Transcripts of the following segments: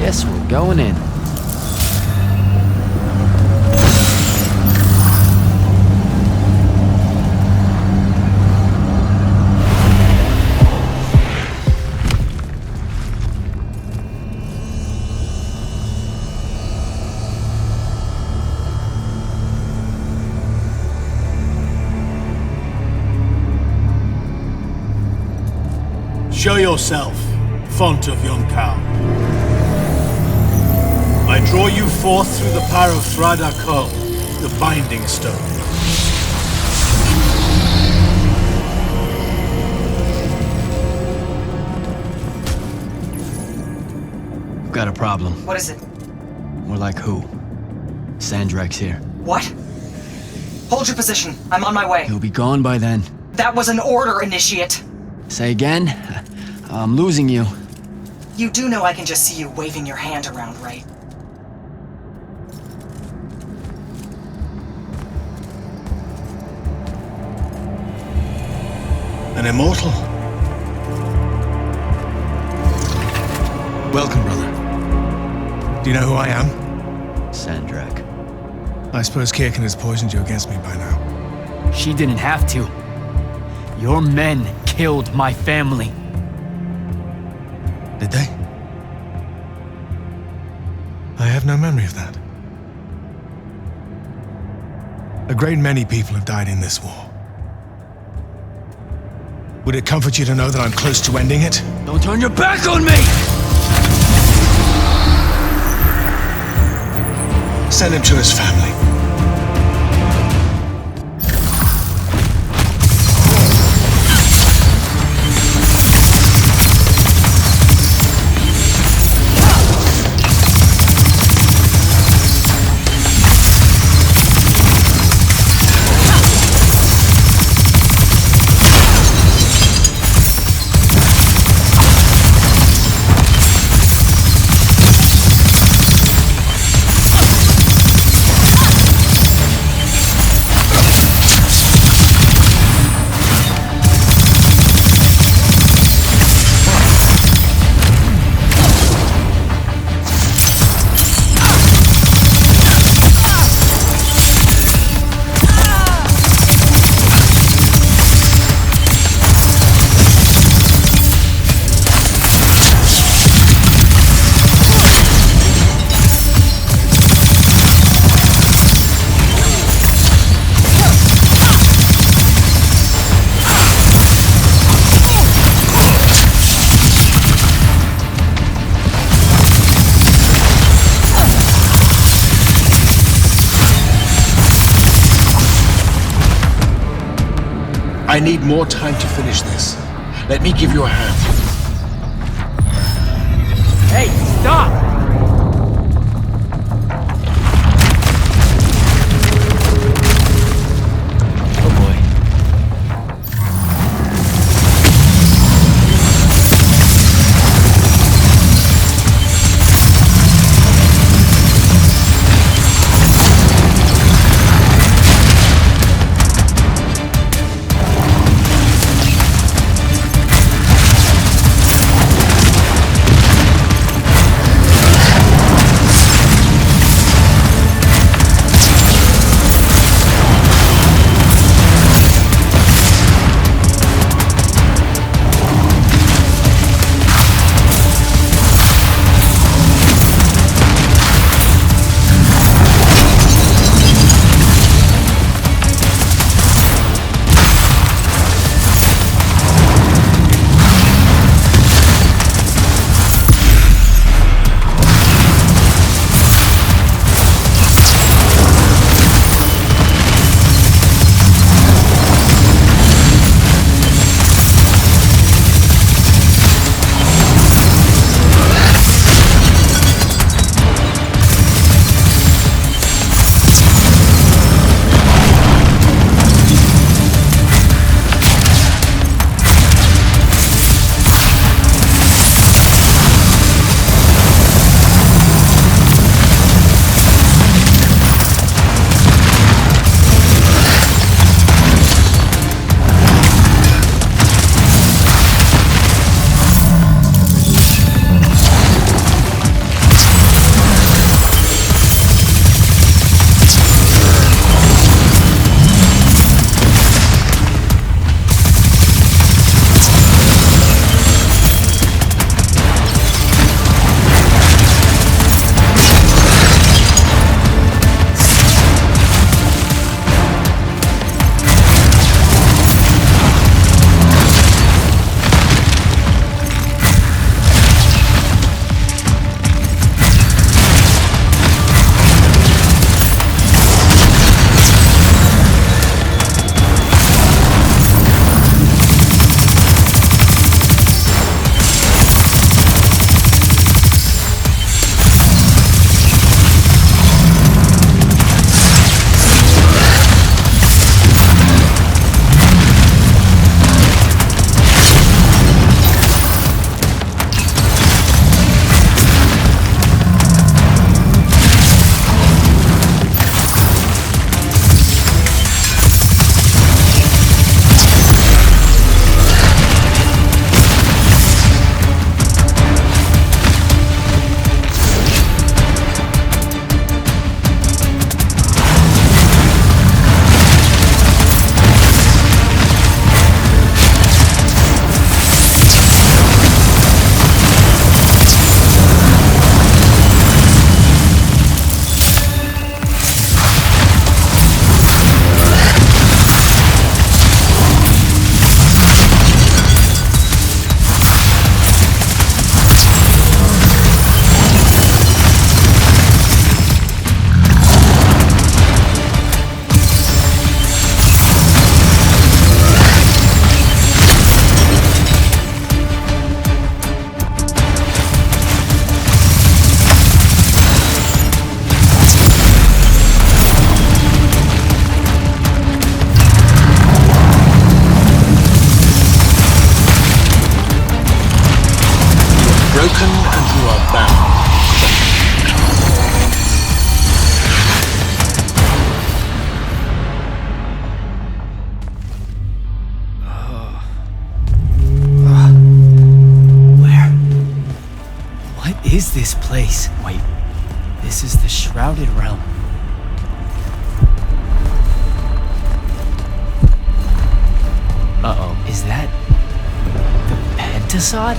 Guess we're going in. Show yourself, font of Yonkou. I draw you forth through the power of Thradako, the Binding Stone. We've got a problem. What is it? More like who? Sandrak's here. What? Hold your position. I'm on my way. He'll be gone by then. That was an order, Initiate. Say again? I'm losing you. You do know I can just see you waving your hand around, right? An immortal? Welcome, brother. Do you know who I am? Sandrak. I suppose Kirkin has poisoned you against me by now. She didn't have to. Your men killed my family. Did they? I have no memory of that. A great many people have died in this war. Would it comfort you to know that I'm close to ending it? Don't turn your back on me! Send him to his family. I need more time to finish this. Let me give you a hand. Hey, stop! broken and you are bound. What is this place? Wait, this is the Shrouded Realm. Uh-oh, is that the Pentasod?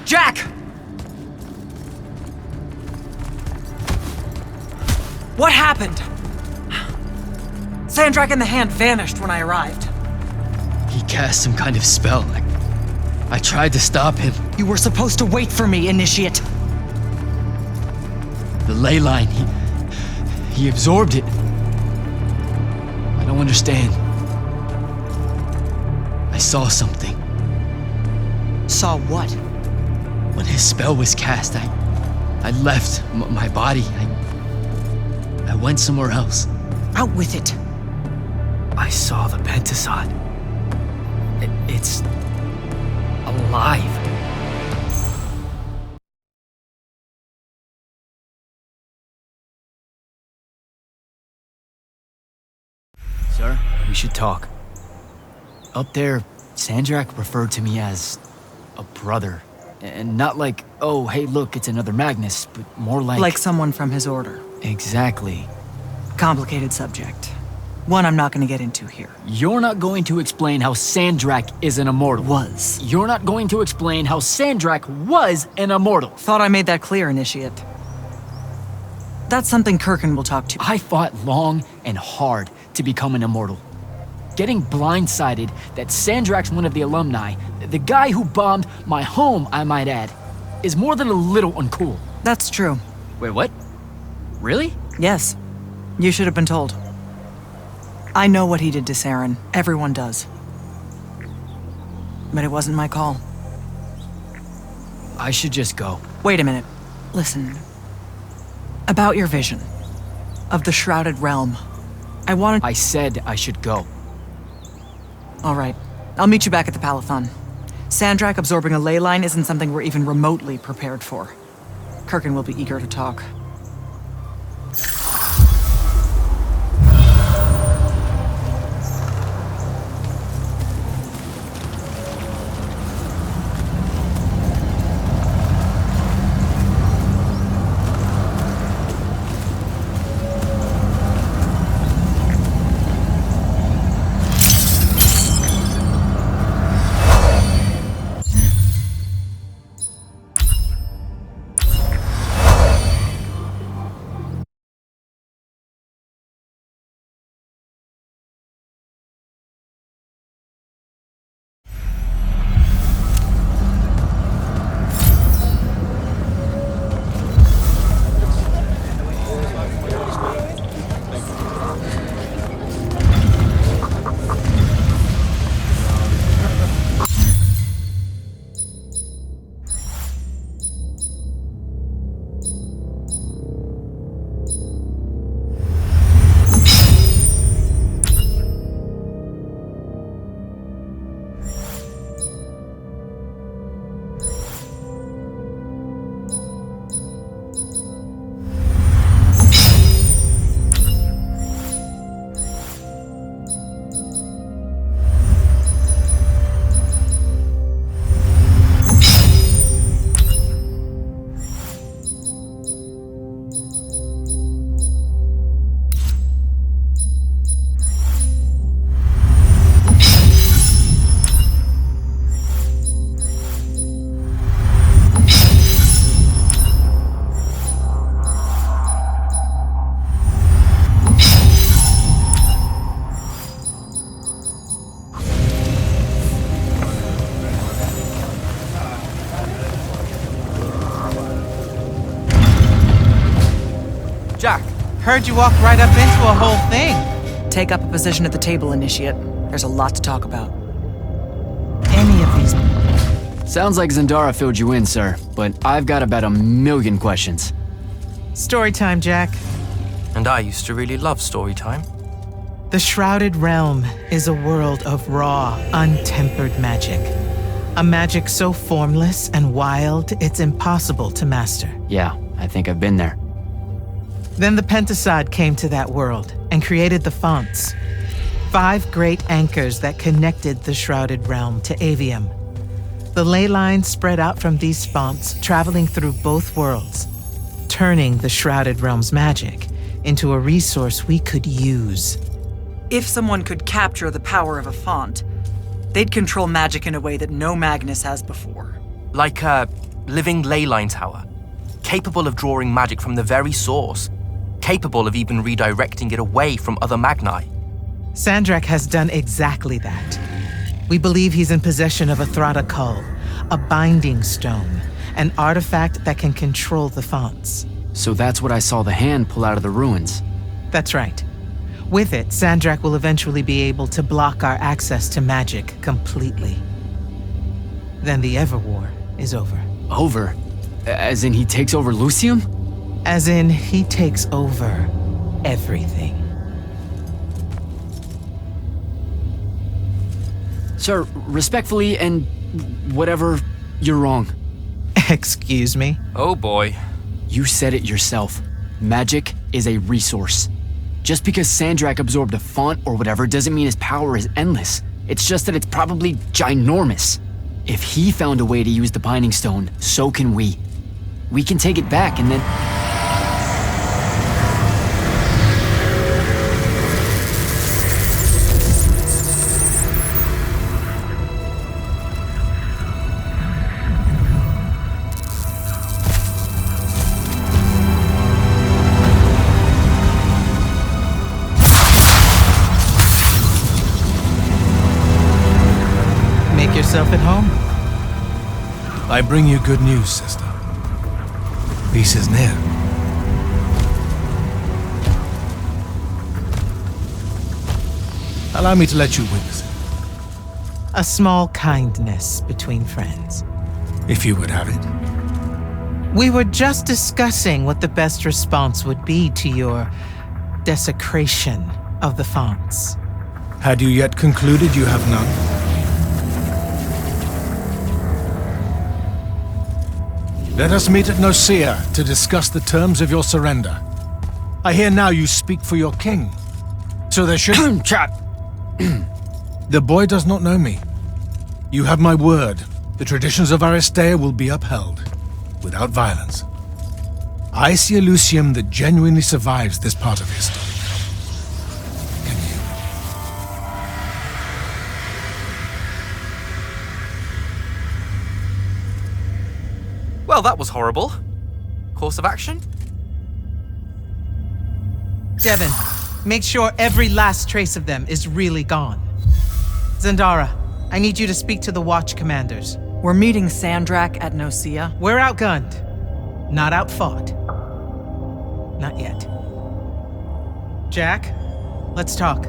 Jack! What happened? Sandrak in the Hand vanished when I arrived. He cast some kind of spell. I tried to stop him. You were supposed to wait for me, Initiate. The ley line, he absorbed it. I don't understand. I saw something. Saw what? When his spell was cast, I left my body. I went somewhere else. Out with it. I saw the Pentasod. It's alive. Sir, we should talk. Up there, Sandrak referred to me as a brother. And not like, oh, hey, look, it's another Magnus, but more like... Like someone from his order. Exactly. Complicated subject. One I'm not gonna get into here. You're not going to explain how Sandrak is an immortal. Was. You're not going to explain how Sandrak was an immortal. Thought I made that clear, Initiate. That's something Kirkin will talk to. I fought long and hard to become an immortal. Getting blindsided that Sandrak's one of the alumni, the guy who bombed my home, I might add, is more than a little uncool. That's true. Wait, what? Really? Yes. You should have been told. I know what he did to Saren. Everyone does. But it wasn't my call. I should just go. Wait a minute. Listen. About your vision. Of the Shrouded Realm. I said I should go. All right. I'll meet you back at the Palathon. Sandrak absorbing a ley line isn't something we're even remotely prepared for. Kirkin will be eager to talk. Heard you walked right up into a whole thing. Take up a position at the table, Initiate. There's a lot to talk about. Any of these... Sounds like Zendara filled you in, sir, but I've got about 1,000,000 questions. Story time, Jack. And I used to really love story time. The Shrouded Realm is a world of raw, untempered magic. A magic so formless and wild, it's impossible to master. Yeah, I think I've been there. Then the Pentasod came to that world and created the fonts. 5 great anchors that connected the Shrouded Realm to Aveum. The ley lines spread out from these fonts, traveling through both worlds, turning the Shrouded Realm's magic into a resource we could use. If someone could capture the power of a font, they'd control magic in a way that no Magnus has before. Like a living leyline tower, capable of drawing magic from the very source, capable of even redirecting it away from other Magni. Sandrak has done exactly that. We believe he's in possession of a Thrada Cull, a binding stone, an artifact that can control the fonts. So that's what I saw the hand pull out of the ruins. That's right. With it, Sandrak will eventually be able to block our access to magic completely. Then the Everwar is over. Over? As in he takes over Lucium? As in, he takes over everything. Sir, respectfully and whatever, you're wrong. Excuse me? Oh boy. You said it yourself. Magic is a resource. Just because Sandrak absorbed a font or whatever doesn't mean his power is endless. It's just that it's probably ginormous. If he found a way to use the Binding Stone, so can we. We can take it back and then... Make yourself at home. I bring you good news, sister. Peace is near. Allow me to let you witness it, A small kindness between friends. if you would have it. We were just discussing what the best response would be to your desecration of the fonts. Had you yet concluded you have none? Let us meet at Nicaea to discuss the terms of your surrender. I hear now you speak for your king. So there should... Chap! The boy does not know me. You have my word. The traditions of Aristea will be upheld, without violence. I see a Lucium that genuinely survives this part of history. Can you? Well, that was horrible. Course of action? Devin, make sure every last trace of them is really gone. Zendara, I need you to speak to the Watch commanders. We're meeting Sandrak at Nicaea. We're outgunned, not outfought. Not yet. Jack, let's talk.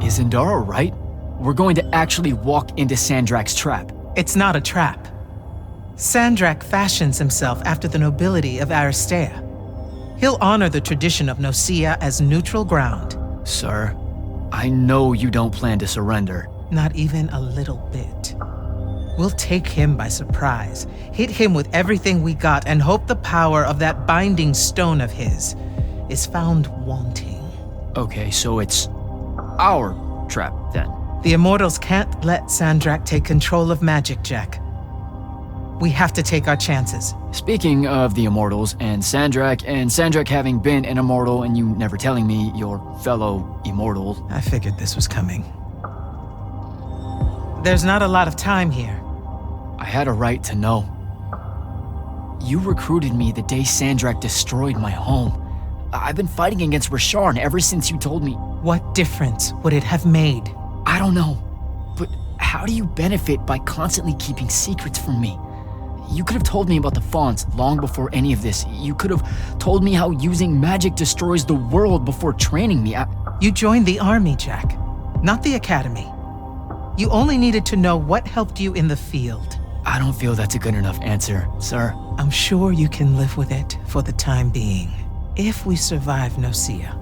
Is Zendara right? We're going to actually walk into Sandrak's trap. It's not a trap. Sandrak fashions himself after the nobility of Aristea. He'll honor the tradition of Nicaea as neutral ground. Sir, I know you don't plan to surrender. Not even a little bit. We'll take him by surprise, hit him with everything we got, and hope the power of that binding stone of his is found wanting. Okay, so it's our trap then. The Immortals can't let Sandrak take control of magic, Jack. We have to take our chances. Speaking of the Immortals and Sandrak having been an Immortal and you never telling me your fellow Immortal. I figured this was coming. There's not a lot of time here. I had a right to know. You recruited me the day Sandrak destroyed my home. I've been fighting against Rasharn ever since you told me. What difference would it have made? I don't know, but how do you benefit by constantly keeping secrets from me? You could have told me about the fonts long before any of this. You could have told me how using magic destroys the world before training me. You joined the army, Jack, not the academy. You only needed to know what helped you in the field. I don't feel that's a good enough answer, sir. I'm sure you can live with it for the time being. If we survive Nocia,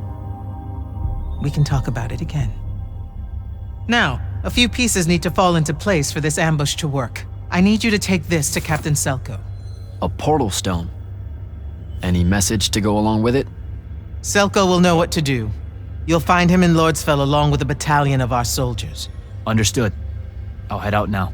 we can talk about it again. Now, a few pieces need to fall into place for this ambush to work. I need you to take this to Captain Selko. A portal stone. Any message to go along with it? Selko will know what to do. You'll find him in Lordsfell along with a battalion of our soldiers. Understood. I'll head out now.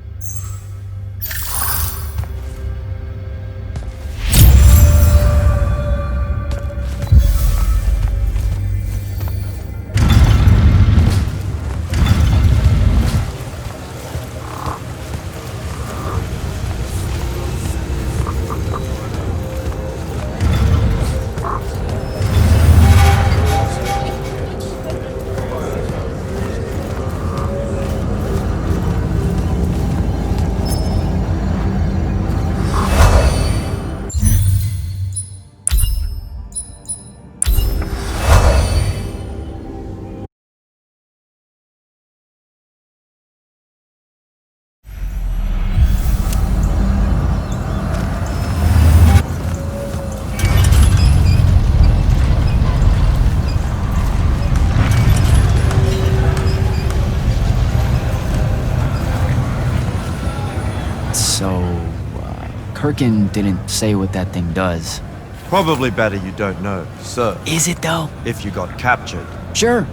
Kirkin didn't say what that thing does. Probably better you don't know, sir. Is it though? If you got captured. Sure.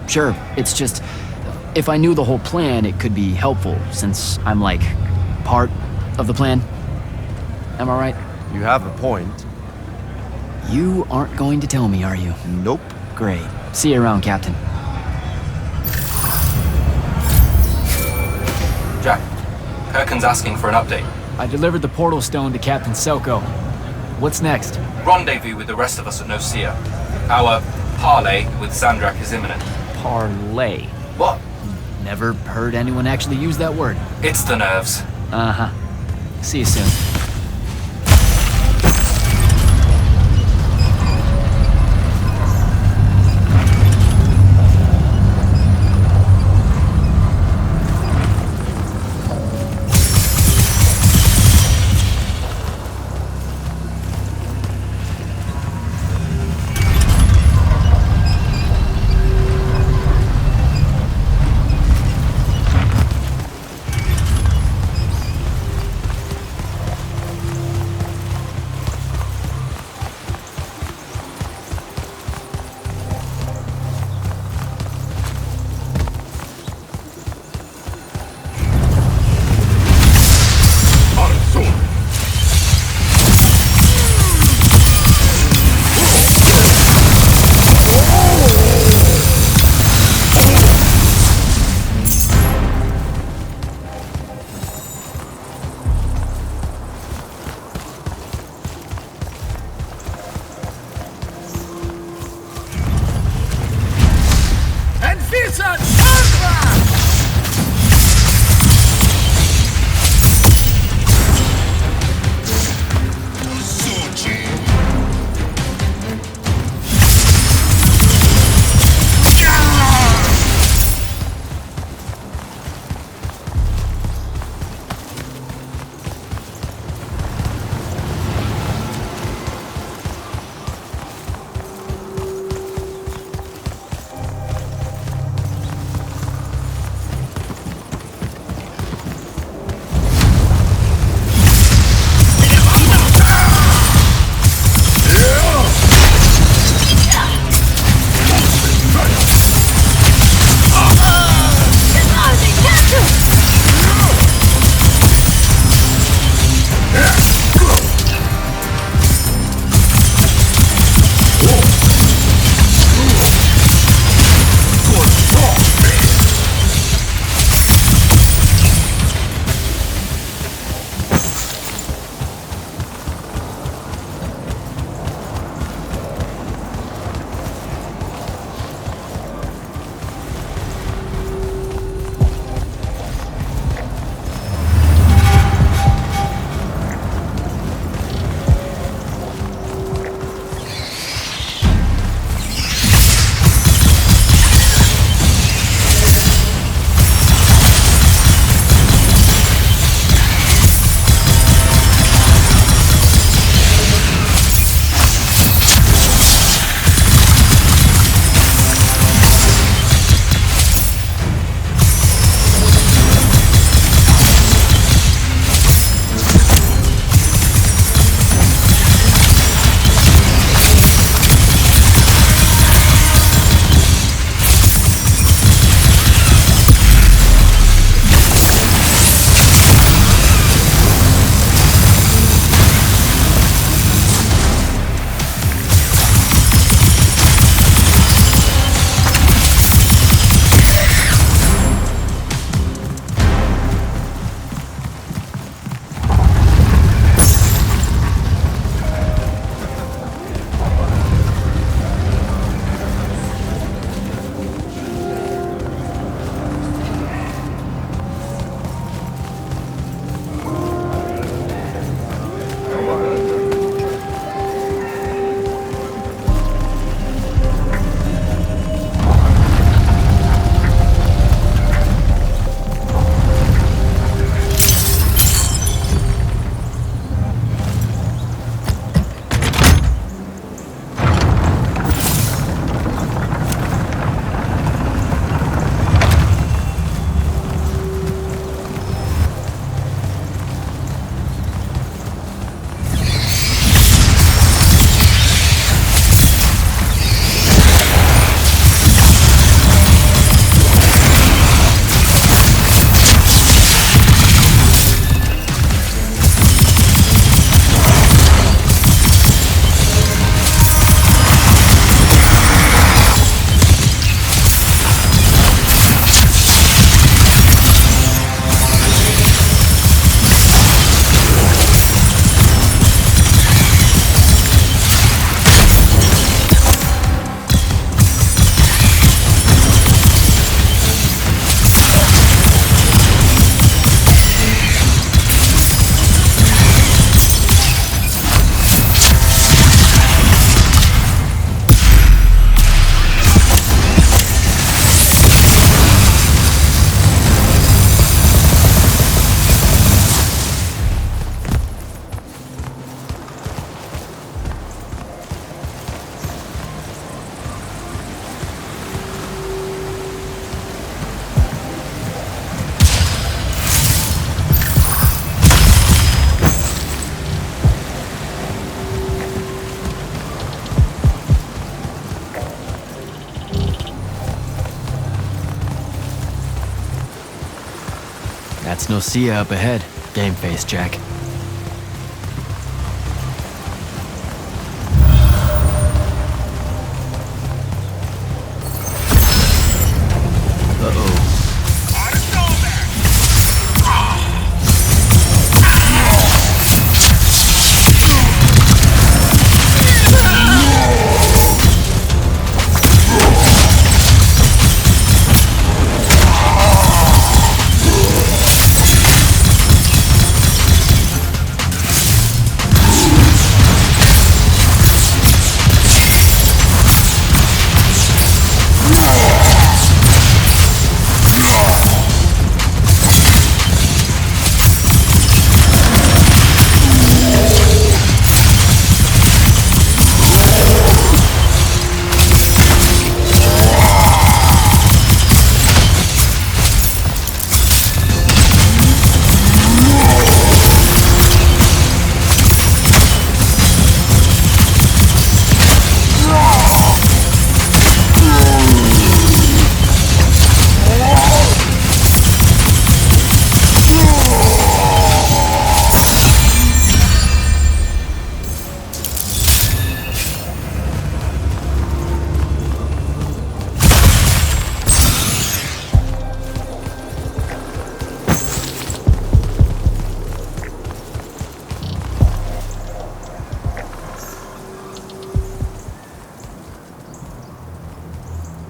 It's just, if I knew the whole plan, it could be helpful, since I'm like, part of the plan. Am I right? You have a point. You aren't going to tell me, are you? Nope. Great. See you around, Captain. Jack, Kirkin's asking for an update. I delivered the portal stone to Captain Selko. What's next? Rendezvous with the rest of us at Nocia. Our parley with Sandrak is imminent. Parlay. What? Never heard anyone actually use that word. It's the nerves. Uh-huh. See you soon. That's Nocia up ahead. Game face, Jack.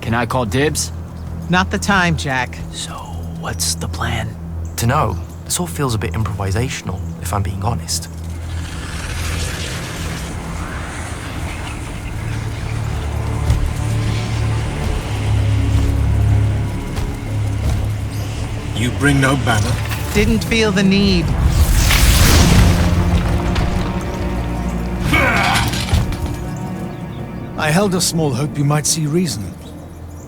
Can I call dibs? Not the time, Jack. So, what's the plan? Dunno. This all feels a bit improvisational, if I'm being honest. You bring no banner? Didn't feel the need. I held a small hope you might see reason.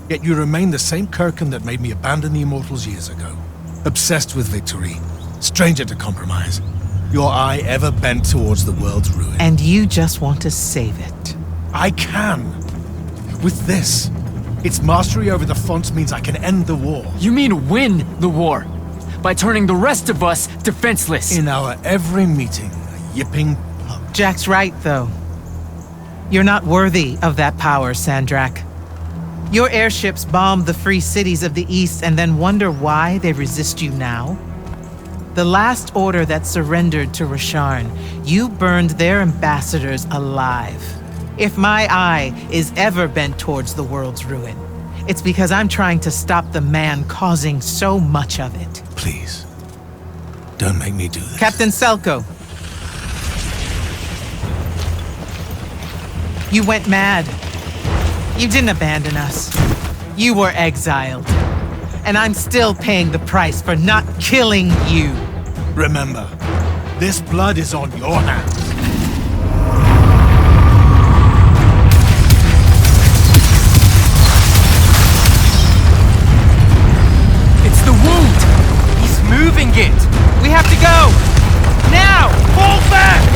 Yet you remain the same Kirkin that made me abandon the Immortals years ago. Obsessed with victory, stranger to compromise. Your eye ever bent towards the world's ruin. And you just want to save it. I can. With this. Its mastery over the fonts means I can end the war. You mean win the war? By turning the rest of us defenseless? In our every meeting, a yipping pub. Jack's right, though. You're not worthy of that power, Sandrak. Your airships bombed the free cities of the East and then wonder why they resist you now? The last order that surrendered to Rasharn, you burned their ambassadors alive. If my eye is ever bent towards the world's ruin, it's because I'm trying to stop the man causing so much of it. Please, don't make me do this. Captain Selko. You went mad. You didn't abandon us. You were exiled. And I'm still paying the price for not killing you. Remember, this blood is on your hands. It's the wound! He's moving it! We have to go! Now! Fall back!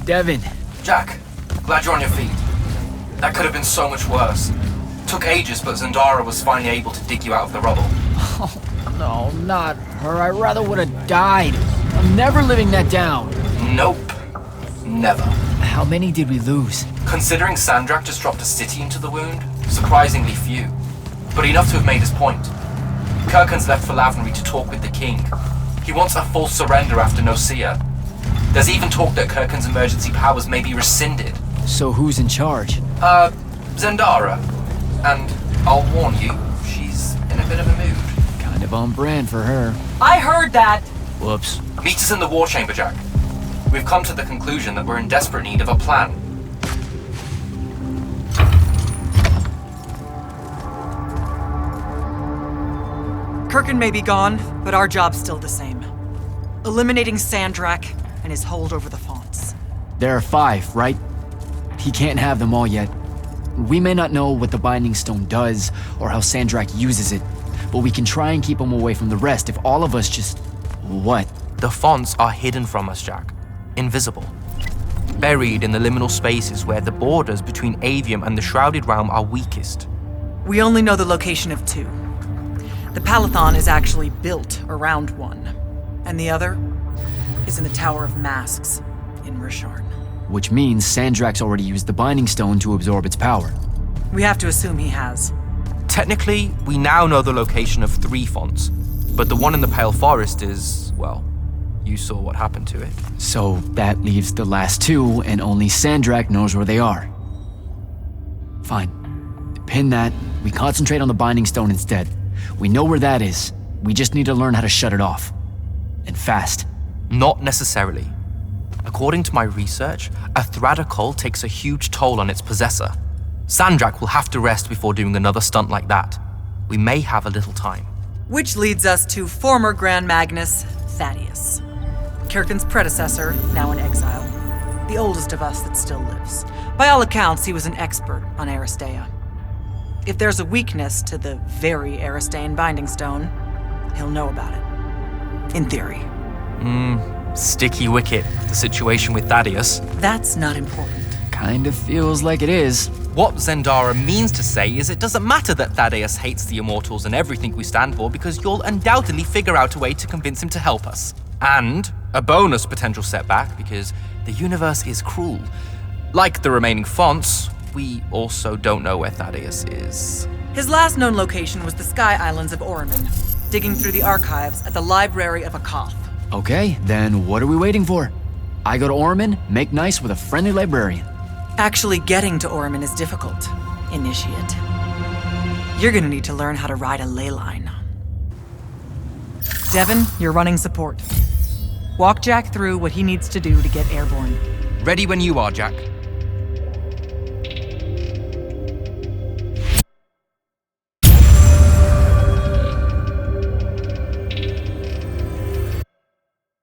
Devin. Jack, glad you're on your feet. That could have been so much worse. Took ages, but Zendara was finally able to dig you out of the rubble. Oh, no, not her. I rather would have died. I'm never living that down. Nope. Never. How many did we lose? Considering Sandrak just dropped a city into the wound, surprisingly few. But enough to have made his point. Kirkin's left for Lavenry to talk with the king. He wants a full surrender after Nocia. There's even talk that Kirkin's emergency powers may be rescinded. So who's in charge? Zendara. And I'll warn you, she's in a bit of a mood. Kind of on brand for her. I heard that! Whoops. Meet us in the war chamber, Jack. We've come to the conclusion that we're in desperate need of a plan. Kirkin may be gone, but our job's still the same. Eliminating Sandrak and his hold over the fonts. There are 5, right? He can't have them all yet. We may not know what the Binding Stone does or how Sandrak uses it, but we can try and keep him away from the rest if all of us just... What? The fonts are hidden from us, Jack. Invisible. Buried in the liminal spaces where the borders between Aveum and the Shrouded Realm are weakest. We only know the location of 2. The Palathon is actually built around one, and the other is in the Tower of Masks in Risharn. Which means Sandrak's already used the Binding Stone to absorb its power. We have to assume he has. Technically, we now know the location of 3 fonts, but the one in the Pale Forest is, well, you saw what happened to it. So that leaves the last 2, and only Sandrak knows where they are. Fine. Pin that. We concentrate on the Binding Stone instead. We know where that is. We just need to learn how to shut it off. And fast. Not necessarily. According to my research, a Thradakol takes a huge toll on its possessor. Sandrak will have to rest before doing another stunt like that. We may have a little time. Which leads us to former Grand Magnus Thaddeus. Kirkin's predecessor, now in exile. The oldest of us that still lives. By all accounts, he was an expert on Aristea. If there's a weakness to the very Aristean Binding Stone, he'll know about it. In theory. Sticky wicket, the situation with Thaddeus. That's not important. Kinda feels like it is. What Zendara means to say is it doesn't matter that Thaddeus hates the Immortals and everything we stand for because you'll undoubtedly figure out a way to convince him to help us. And a bonus potential setback because the universe is cruel. Like the remaining fonts, we also don't know where Thaddeus is. His last known location was the Sky Islands of Orman, digging through the archives at the Library of Akoth. Okay, then what are we waiting for? I go to Orman, make nice with a friendly librarian. Actually getting to Orman is difficult, Initiate. You're gonna need to learn how to ride a ley line. Devin, you're running support. Walk Jack through what he needs to do to get airborne. Ready when you are, Jack.